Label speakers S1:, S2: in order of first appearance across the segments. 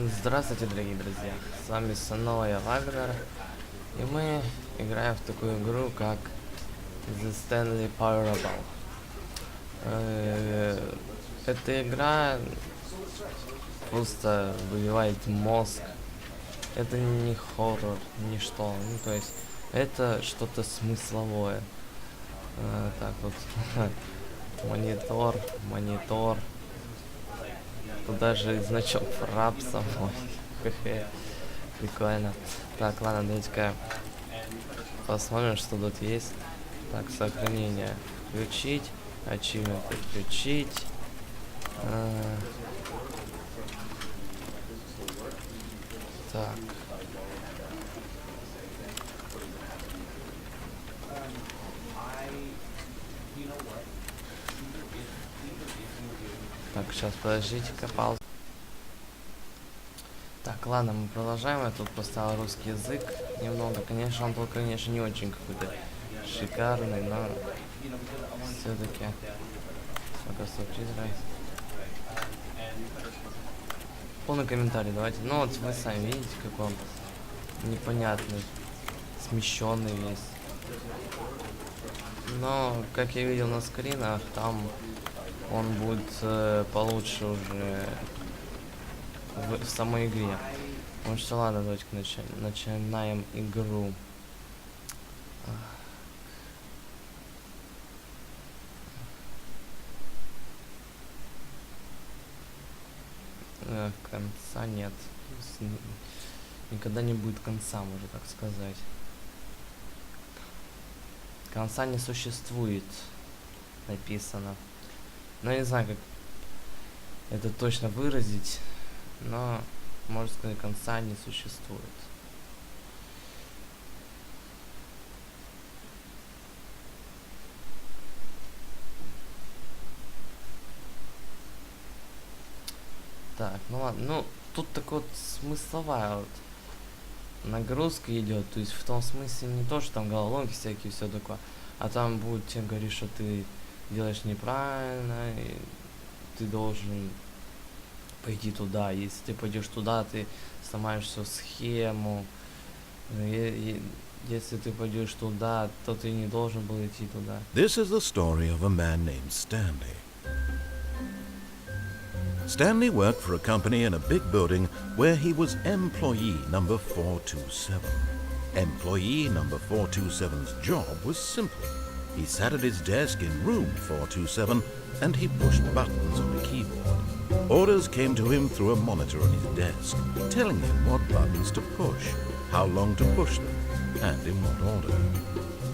S1: Здравствуйте, дорогие друзья! С вами снова я, Вагнер, и мы играем в такую игру, как The Stanley Parable. Эта игра просто выбивает мозг. Это не хоррор, ничто. Ну, то есть, это что-то смысловое. Так вот, монитор. Тут даже значок рапса. Прикольно. Так, ладно, давайте-ка посмотрим, что тут есть. Так, сохранение включить, ачивмент включить. Так. Так, сейчас подождите-ка, паузу. Так, ладно, мы продолжаем. Я тут поставил русский язык немного. Конечно, он был, конечно, не очень какой-то шикарный, но все-таки. Сколько субтитров. Полный комментарий давайте. Ну вот вы сами видите, как он непонятный, смещенный весь. Но, как я видел на скринах, там он будет получше уже в самой игре. Ну что, ладно, давайте начинаем игру. Конца нет. Никогда не будет конца, можно так сказать. Конца не существует, написано. Но я не знаю, как это точно выразить, но, можно сказать, конца не существует. Так, ну ладно, ну, тут такой вот смысловая вот нагрузка идет, то есть в том смысле не то, что там головоломки всякие, все такое, а там будет тебе говорить, что ты делаешь неправильно, и ты должен пойти туда. Если ты пойдешь туда, ты сломаешь всю схему. Если ты пойдешь туда, то ты не должен был идти туда.
S2: This is the story of a man named Stanley. Stanley worked for a company in a big building where he was employee number 427. Employee number 427's job was simple. He sat at his desk in room 427 and he pushed buttons on a keyboard. Orders came to him through a monitor on his desk, telling him what buttons to push, how long to push them, and in what order.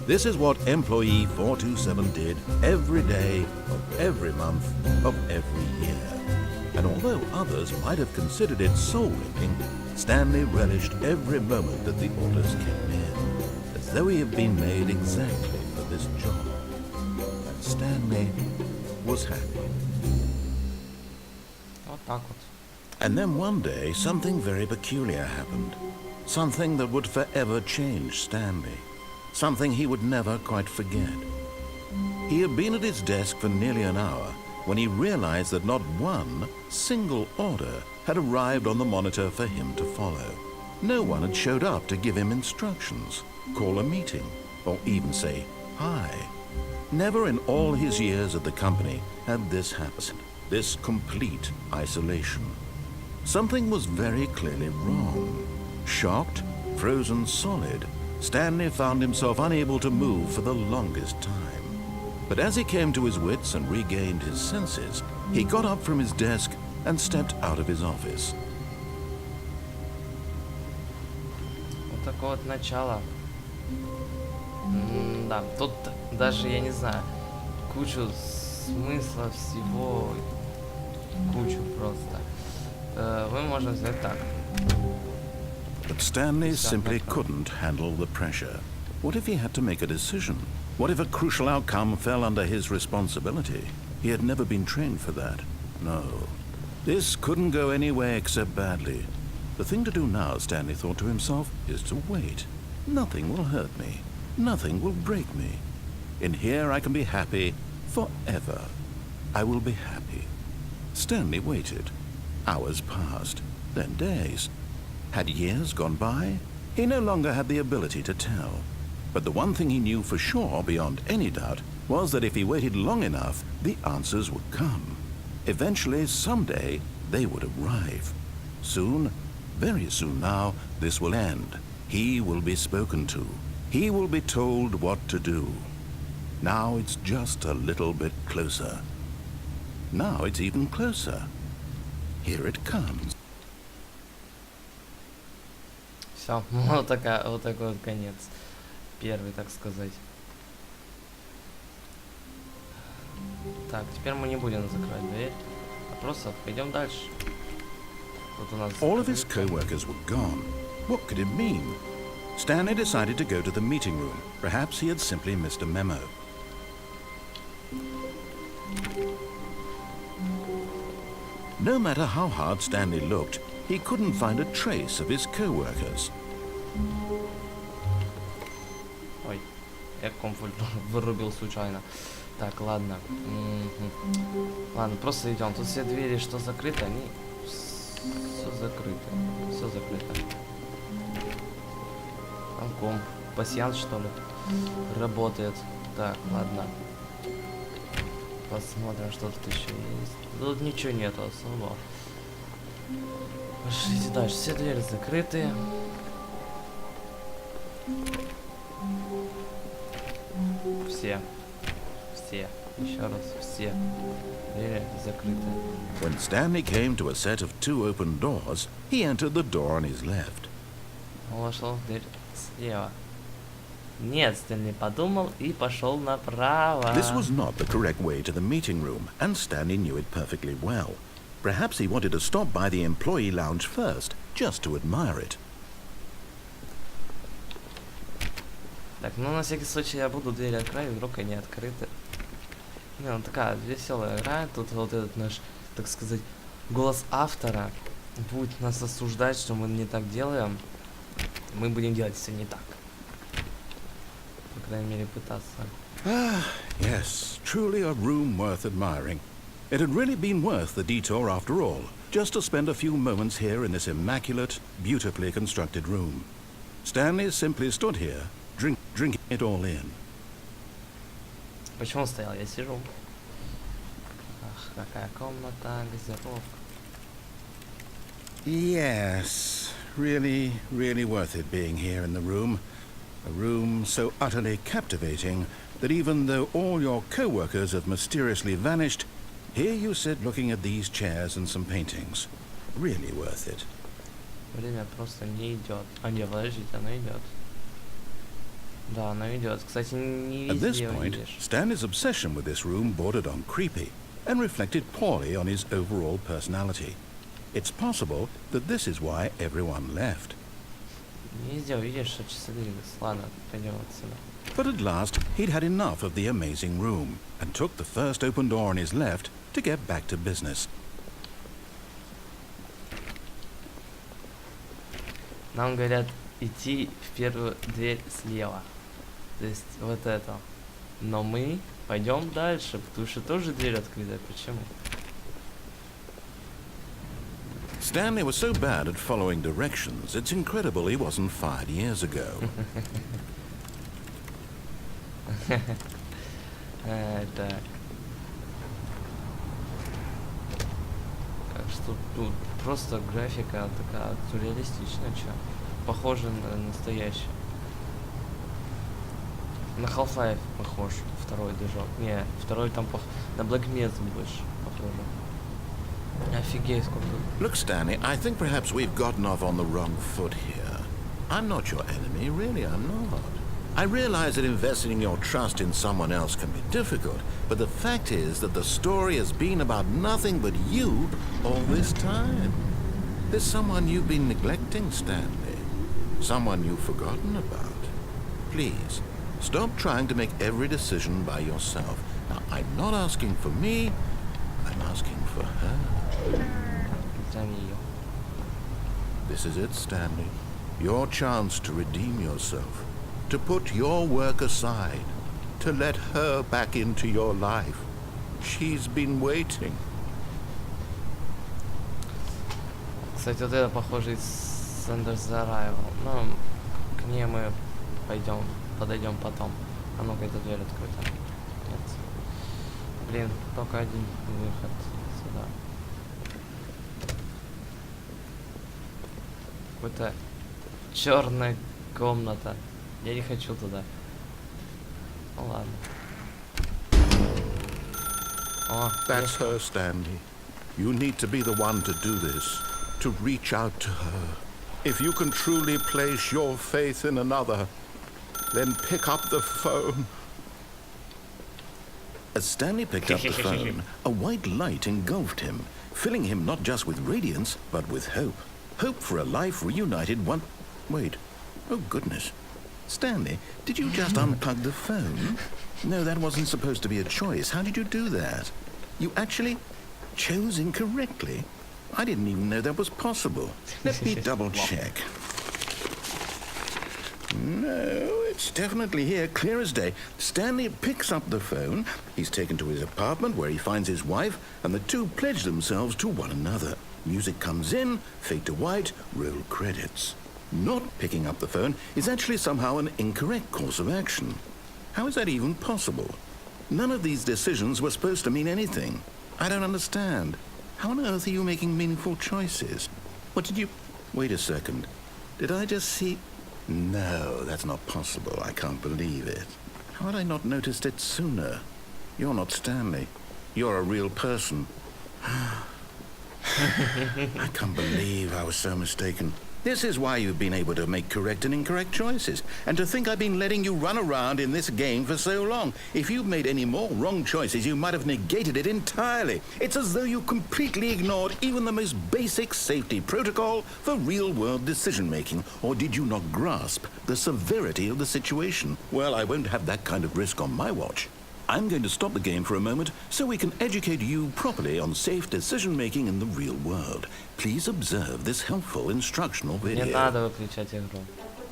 S2: This is what employee 427 did every day of every month of every year. And although others might have considered it soul-winning, Stanley relished every moment that the orders came in, as though he had been made exactly for this job. And Stanley was happy.
S1: Вот так вот.
S2: And then one day, something very peculiar happened. Something that would forever change Stanley. Something he would never quite forget. He had been at his desk for nearly an hour when he realized that not one single order had arrived on the monitor for him to follow. No one had showed up to give him instructions, call a meeting, or even say hi. Never in all his years at the company had this happened, this complete isolation. Something was very clearly wrong. Shocked, frozen solid, Stanley found himself unable to move for the longest time. But as he came to his wits and regained his senses, he got up from his desk and stepped out of his office.
S1: Вот такое вот начало. Да, тут даже, я не знаю, кучу смысла всего, кучу просто. Мы можем сделать так.
S2: But Stanley simply couldn't handle the pressure. What if he had to make a decision? What if a crucial outcome fell under his responsibility? He had never been trained for that. No. This couldn't go any way except badly. The thing to do now, Stanley thought to himself, is to wait. Nothing will hurt me. Nothing will break me. In here I can be happy forever. I will be happy. Stanley waited. Hours passed. then days. Had years gone by? He no longer had the ability to tell. But the one thing he knew for sure, beyond any doubt, was that if he waited long enough, the answers would come. Eventually, someday, they would arrive. Soon, very soon now, this will end. He will be spoken to. He will be told what to do. Now it's just a little bit closer. Now it's even closer. Here it comes.
S1: Все, вот такой вот конец. Первый, так сказать. Так, теперь мы не будем закрывать дверь, а просто пойдем дальше. Тут у нас...
S2: All of his co-workers were gone. What could it mean? Stanley decided to go to the meeting room. Perhaps he had simply missed a memo. No matter how hard Stanley looked, he couldn't find a trace of his co-workers.
S1: Ой, я комфорт вырубил случайно. Так, ладно. Ладно, просто идем. Тут все двери, что закрыты, они... Все закрыто. Все закрыто. Там комп. Пасьянс, что ли? Работает. Так, ладно. Посмотрим, что тут еще есть. Тут ничего нету особо. Пошлите дальше. Все двери закрыты. Все. Еще раз. Все. Двери закрыты.
S2: When Stanley came to a set of 2 open doors, he entered the door on his left.
S1: Он вошел в дверь слева. Нет, Стэнли подумал и пошел направо.
S2: This was not the correct way to the meeting room, and Stanley knew it perfectly well. Perhaps he wanted to stop by the employee lounge first, just to admire it.
S1: Так, ну на всякий случай я буду дверь открыть, вдруг они открыты. Не, ну такая веселая игра. Тут вот этот наш, так сказать, голос автора будет нас осуждать, что мы не так делаем. Мы будем делать все не так. По крайней мере, пытаться.
S2: Ah, yes, truly a room worth admiring. It had really been worth the detour after all, just to spend a few moments here in this immaculate, beautifully constructed room. Stanley simply stood here, drinking it all in.
S1: Почему он стоял? Я сижу. Ах, какая комната, газировка.
S2: Yes, really, really worth it being here in the room. A room so utterly captivating that even though all your co-workers have mysteriously vanished, here you sit looking at these chairs and some paintings. Really worth it.
S1: Время просто не идет. А не, подождите, оно идет. Да, оно идет. Кстати, не
S2: At this
S1: везде
S2: point,
S1: увидишь.
S2: Stanley's obsession with this room bordered on creepy and reflected poorly on his overall personality. It's possible that this is why everyone left.
S1: Не везде увидишь, что часы двигаются. Ладно, пойдем отсюда.
S2: But at last, he'd had enough of the amazing room and took the first open door on his left to get back to business.
S1: Нам говорят идти в первую дверь слева. То есть вот это. Но мы пойдем дальше, потому что тоже дверь открыта. Почему?
S2: Stanley was so bad at following directions, it's incredible he wasn't fired years ago.
S1: Так. Как что тут просто графика такая сюрреалистичная, чё. Похоже на настоящее. На Half-Life похож, второй движок. Не, второй там на Black Mesa больше похоже. Офигеть, сколько.
S2: Look, Stanley, I think perhaps we've gotten off on the wrong foot here. I'm not your enemy, really, I'm not. I realize that investing your trust in someone else can be difficult, but the fact is that the story has been about nothing but you all this time. There's someone you've been neglecting, Stanley. Someone you've forgotten about. Please, stop trying to make every decision by yourself. Now, I'm not asking for me, I'm asking for her. This is it, Stanley. Your chance to redeem yourself. To put your work aside. To let her back into your life. She's been waiting.
S1: Кстати, вот это похоже из Sanders Arrival. Ну, к ней мы подойдем потом. А ну-ка, эта дверь открыта. Нет. Блин, только один выход сюда. Какая-то черная комната. Я не хочу туда. Ну ладно. О,
S2: That's her, Stanley. You need to be the one to do this, to reach out to her. If you can truly place your faith in another, then pick up the phone. As Stanley picked up the phone, a white light engulfed him, filling him not just with radiance, but with hope. Hope for a life reunited one... Wait. Oh, goodness. Stanley, did you just unplug the phone? No, that wasn't supposed to be a choice. How did you do that? You actually chose incorrectly? I didn't even know that was possible. Let me double check. No, it's definitely here, clear as day. Stanley picks up the phone. He's taken to his apartment where he finds his wife, and the two pledge themselves to one another. Music comes in, fade to white, roll credits. Not picking up the phone is actually somehow an incorrect course of action. How is that even possible? None of these decisions were supposed to mean anything. I don't understand. How on earth are you making meaningful choices? What did you... Wait a second. Did I just see... No, that's not possible. I can't believe it. How had I not noticed it sooner? You're not Stanley. You're a real person. I can't believe I was so mistaken. This is why you've been able to make correct and incorrect choices. And to think I've been letting you run around in this game for so long. If you'd made any more wrong choices, you might have negated it entirely. It's as though you completely ignored even the most basic safety protocol for real-world decision-making. Or did you not grasp the severity of the situation? Well, I won't have that kind of risk on my watch. I'm going to stop the game for a moment so we can educate you properly on safe decision-making in the real world. Please observe this helpful instructional video.
S1: Не надо выключать игру.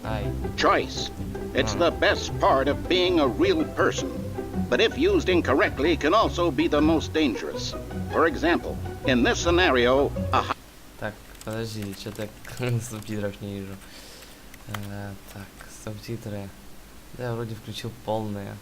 S1: Ай.
S3: Choice. It's the best part of being a real person. But if used incorrectly, can also be the most dangerous. For example, in this scenario,
S1: Так, подожди, что-то субтитров не вижу. Так, субтитры. Да, я вроде включил полные.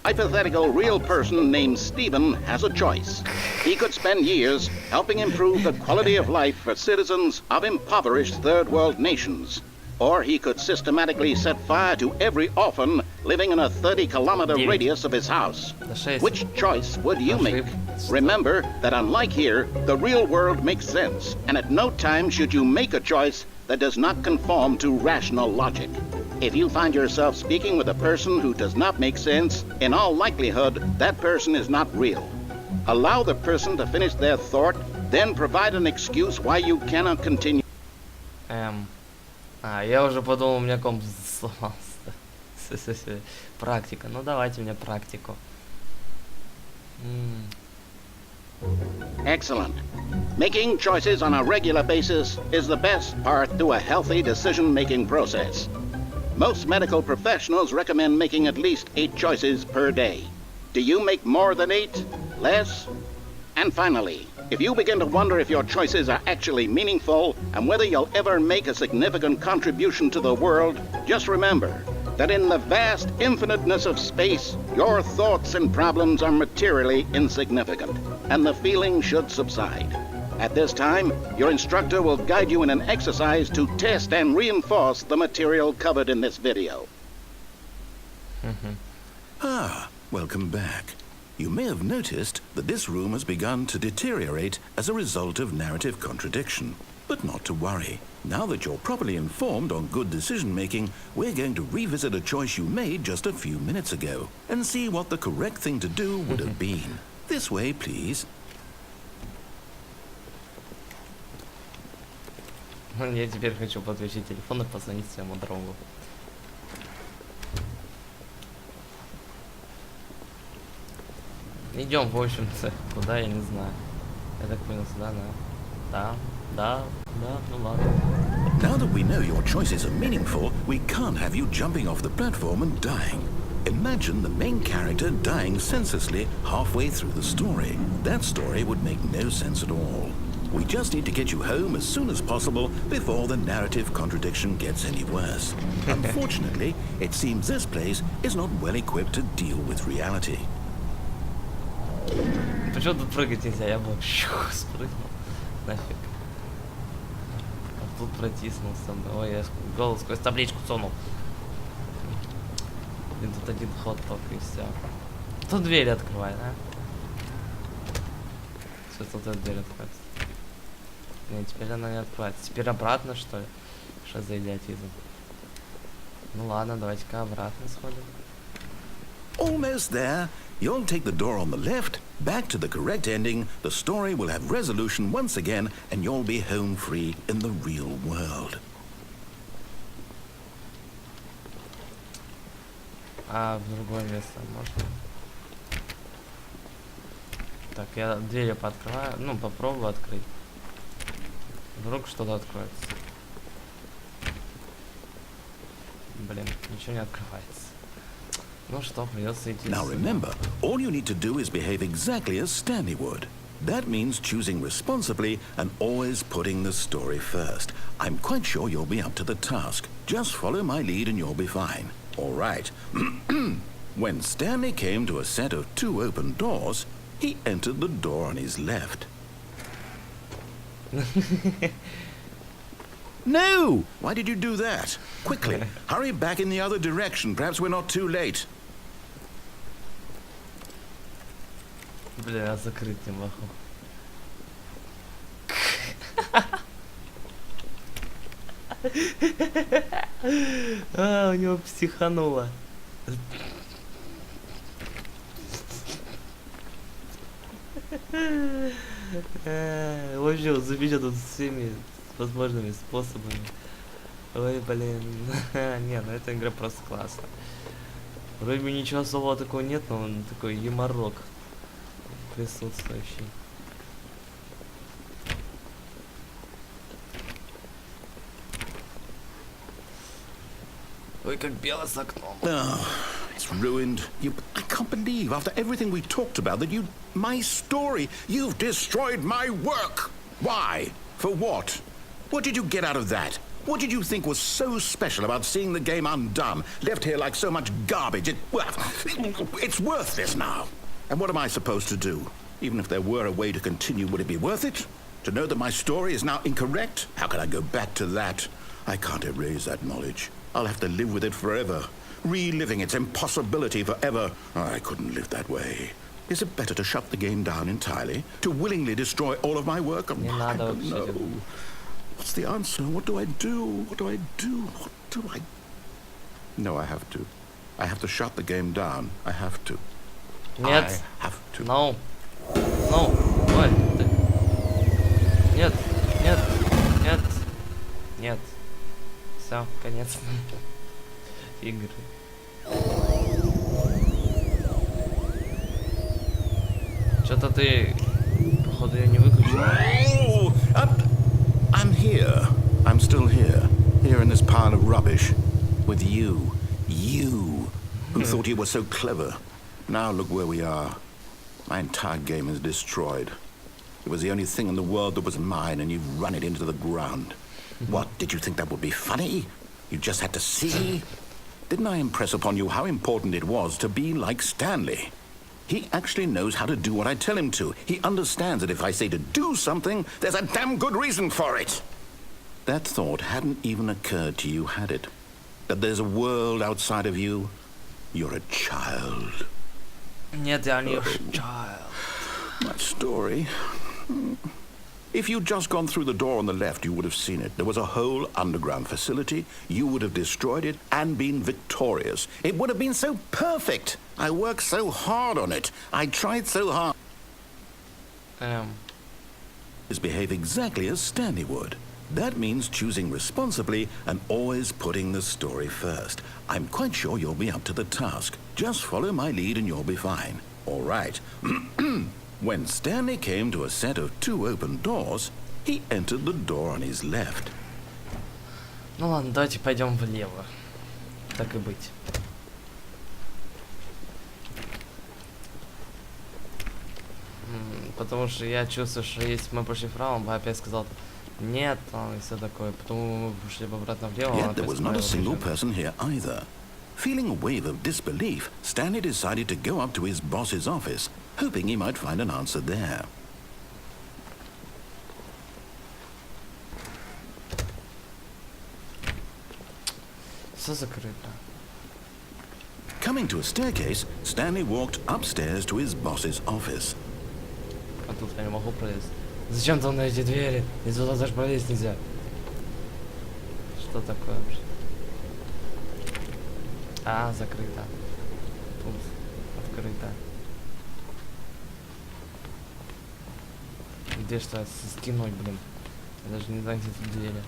S3: hypothetical real person named Stephen has a choice. He could spend years helping improve the quality of life for citizens of impoverished third world nations. Or he could systematically set fire to every orphan living in a 30-kilometer radius of his house. Which choice would you make? Remember that unlike here, the real world makes sense, and at no time should you make a choice that does not conform to rational logic. If you find yourself speaking with a person who does not make sense, in all likelihood, that person is not real. Allow the person to finish their thought, then provide an excuse why you cannot continue.
S1: Я уже подумал, у меня комп сломался. Практика. Ну давайте мне практику.
S3: Excellent. Making choices on a regular basis is the best part to a healthy decision-making process. Most medical professionals recommend making at least 8 choices per day. Do you make more than 8? Less? And finally, if you begin to wonder if your choices are actually meaningful and whether you'll ever make a significant contribution to the world, just remember that in the vast infiniteness of space, your thoughts and problems are materially insignificant, and the feeling should subside. At this time, your instructor will guide you in an exercise to test and reinforce the material covered in this video.
S2: Welcome back. You may have noticed that this room has begun to deteriorate as a result of narrative contradiction. But not to worry. Now that you're properly informed on good decision-making, we're going to revisit a choice you made just a few minutes ago and see what the correct thing to do would have been. This way, please.
S1: Я теперь хочу подключить телефон и позвонить своему другу. Идем, в общем-то, куда, я не знаю. Я так понял, сюда, да, ну ладно.
S2: Now that we know your choices are meaningful, we can't have you jumping off the platform and dying. Imagine the main character dying senselessly halfway through the story. That story would make no sense at all. We just need to get you home as soon as possible before the narrative contradiction gets any worse. Unfortunately, it seems this place is not well equipped to deal with reality.
S1: Почему тут прыгать нельзя? Я бы спрыгнул. Нафиг. А тут протиснулся. Ой, я голову сквозь табличку сунул. И тут один ход только и все. Тут дверь открывай, да? Сейчас тут эта дверь откроется. Нет, теперь она не откроется. Теперь обратно, что ли? Что за идиотизм? Ну ладно, давайте-ка обратно сходим.
S2: Almost there. You'll take the door on the left, back to the correct ending, the story will have resolution once again, and you'll be home free in the real world.
S1: А в другое место можно? Так, я двери пооткрываю. Ну, попробую открыть. Вдруг что-то откроется. Блин, ничего не открывается. Ну что, придется идти.
S2: Now remember, all you need to do is behave exactly as Stanley would. That means choosing responsibly and always putting the story first. I'm quite sure you'll be up to the task. Just follow my lead and you'll be fine. All right. When Stanley came to a set of 2 open doors, he entered the door on his left. No! Why did you do that? Quickly, hurry back in the other direction. Perhaps we're not too late.
S1: Бля, я закрыть не могу. А, у него психануло. Вообще, забить тут всеми возможными способами. Ой, блин. Не, ну эта игра просто классная. Вроде бы ничего особого такого нет, но он такой юморок присутствующий. Ой, как бело с окном.
S2: Oh, it's ruined. I can't believe, after everything we talked about, that my story, you've destroyed my work. Why? For what? What did you get out of that? What did you think was so special about seeing the game undone, left here like so much garbage? It's worthless now. And what am I supposed to do? Even if there were a way to continue, would it be worth it? To know that my story is now incorrect? How can I go back to that? I can't erase that knowledge. I'll have to live with it forever, reliving its impossibility forever. I couldn't live that way. Is it better to shut the game down entirely? To willingly destroy all of my work? I don't know. What's the answer? What do I do? What do I do? What do I... No, I have to. I have to shut the game down. I have to.
S1: Нет.
S2: I have to.
S1: No. No. Ой, ты. Нет. Нет. Нет. Нет. Все, конец игры. Что-то ты, походу, ее не выключил.
S2: I'm here. I'm still here. Here in this pile of rubbish. With you. You. Who thought you were so clever. Now look where we are. My entire game is destroyed. It was the only thing in the world that was mine, and you've run it into the ground. What, did you think that would be funny? You just had to see? Didn't I impress upon you how important it was to be like Stanley? He actually knows how to do what I tell him to. He understands that if I say to do something, there's a damn good reason for it. That thought hadn't even occurred to you, had it? That there's a world outside of you? You're a child.
S1: Нет, я не child.
S2: My story. If you'd just gone through the door on the left, you would have seen it. There was a whole underground facility. You would have destroyed it and been victorious. It would have been so perfect. I worked so hard on it. I tried so hard. Behave exactly as Stanley would. That means choosing responsibly and always putting the story first. I'm quite sure you'll be up to the task. Just follow my lead and you'll be fine. All right. When Stanley came to a set of 2 open doors, he entered the door on his left.
S1: Ну ладно, давайте пойдем влево. Так и быть. Потому что я чувствую, что если мы пошли вправо, он бы опять сказал нет, там и все такое. Потом мы пошли обратно влево, он
S2: Yet there
S1: опять
S2: was not a
S1: сказал,
S2: single person here either. Feeling a wave of disbelief, Stanley decided to go up to his boss's office, hoping he might find an answer there.
S1: Все закрыто.
S2: Coming to a staircase, Stanley walked upstairs to his boss's office.
S1: А тут я не могу пролезть. Зачем там на эти двери? И туда даже пролезть нельзя. Что такое вообще? А, закрыто. Тут открыто. Где что скинуть, блин? Я даже не знаю, где тут двери.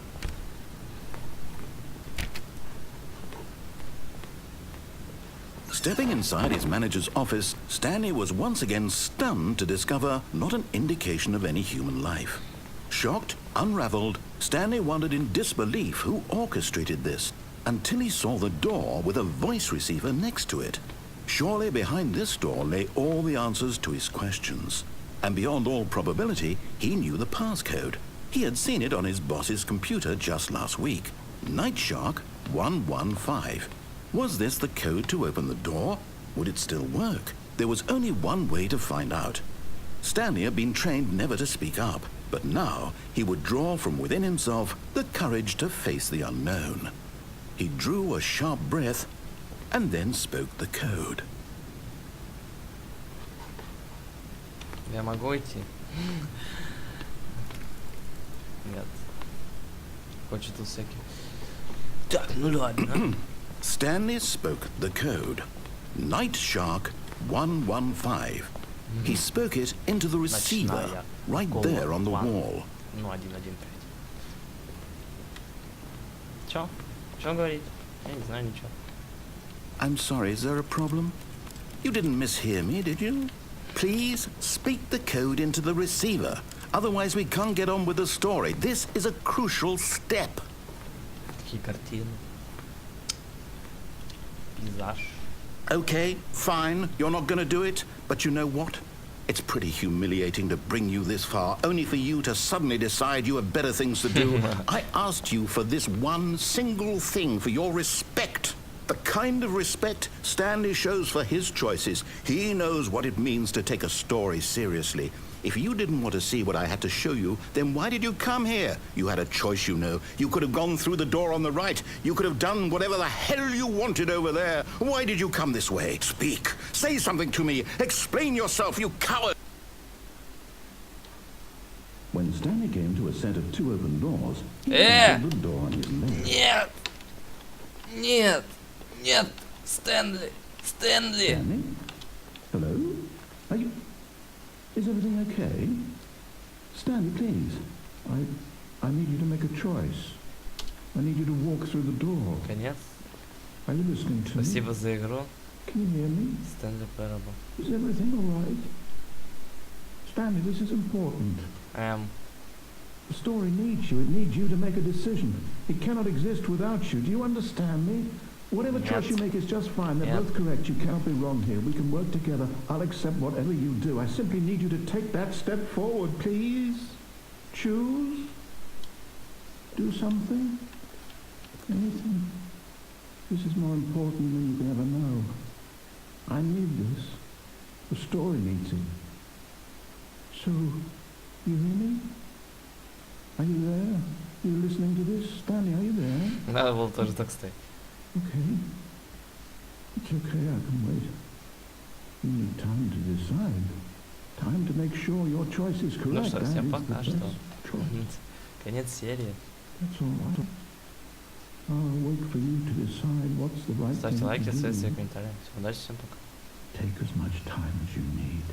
S2: Stepping inside his manager's office, Stanley was once again stunned to discover not an indication of any human life. Shocked, unraveled, Stanley wondered in disbelief who orchestrated this, until he saw the door with a voice receiver next to it. Surely behind this door lay all the answers to his questions. And beyond all probability, he knew the passcode. He had seen it on his boss's computer just last week. Night Shark 115. Was this the code to open the door? Would it still work? There was only one way to find out. Stanley had been trained never to speak up, but now he would draw from within himself the courage to face the unknown. He drew a sharp breath and then spoke the code.
S1: Я могу идти? Нет. Хочет тут всякие. Так, ну ладно.
S2: Stanley spoke the code. Night Shark 115. He spoke it into the receiver, right there on the wall.
S1: Ну, 115. Чё? Чё он говорит? Я не знаю ничего.
S2: I'm sorry, is there a problem? You didn't mishear me, did you? Please speak the code into the receiver. Otherwise we can't get on with the story. This is a crucial step.
S1: Такие картины. Пейзаж.
S2: Okay, fine, you're not going to do it, but you know what? It's pretty humiliating to bring you this far, only for you to suddenly decide you have better things to do. I asked you for this one single thing, for your respect. The kind of respect Stanley shows for his choices. He knows what it means to take a story seriously. If you didn't want to see what I had to show you, then why did you come here? You had a choice, you know. You could have gone through the door on the right. You could have done whatever the hell you wanted over there. Why did you come this way? Speak. Say something to me. Explain yourself, you coward. When Stanley came to a set of two open doors, he opened the door on his left.
S1: Нет! Нет! Нет! Стэнли! Стэнли!
S2: Stanley? Hello? Are you... Is everything okay? Stanley, please. I need you to make a choice. I need you to walk through the door.
S1: Конец.
S2: Are you listening to
S1: Спасибо
S2: me?
S1: за игру.
S2: Can you hear me?
S1: Stanley Parable.
S2: Is everything all right? Stanley, this is important. The story needs you. It needs you to make a decision. It cannot exist without you. Do you understand me? Whatever choice you make is just fine. They're both correct. You cannot be wrong here. We can work together. I'll accept whatever you do. I simply need you to take that step forward, please. Choose. Do something. Anything. This is more important than you can ever know. I need this. The story needs it. So, you hear me? Are you there? You listening to this? Stanley, are you there?
S1: Надо было тоже так стоять.
S2: Okay. It's okay, I can wait. You need time to decide. Time to make sure your choice is correct.
S1: Ну что, всем
S2: That is
S1: пока,
S2: the
S1: что?
S2: best choice.
S1: Конец серии.
S2: That's all right. I'll wait for you to decide what's the right
S1: Ставьте
S2: thing
S1: лайки,
S2: to
S1: оставьте
S2: do.
S1: комментарии. Всем удачи, всем пока.
S2: Take as much time as you need.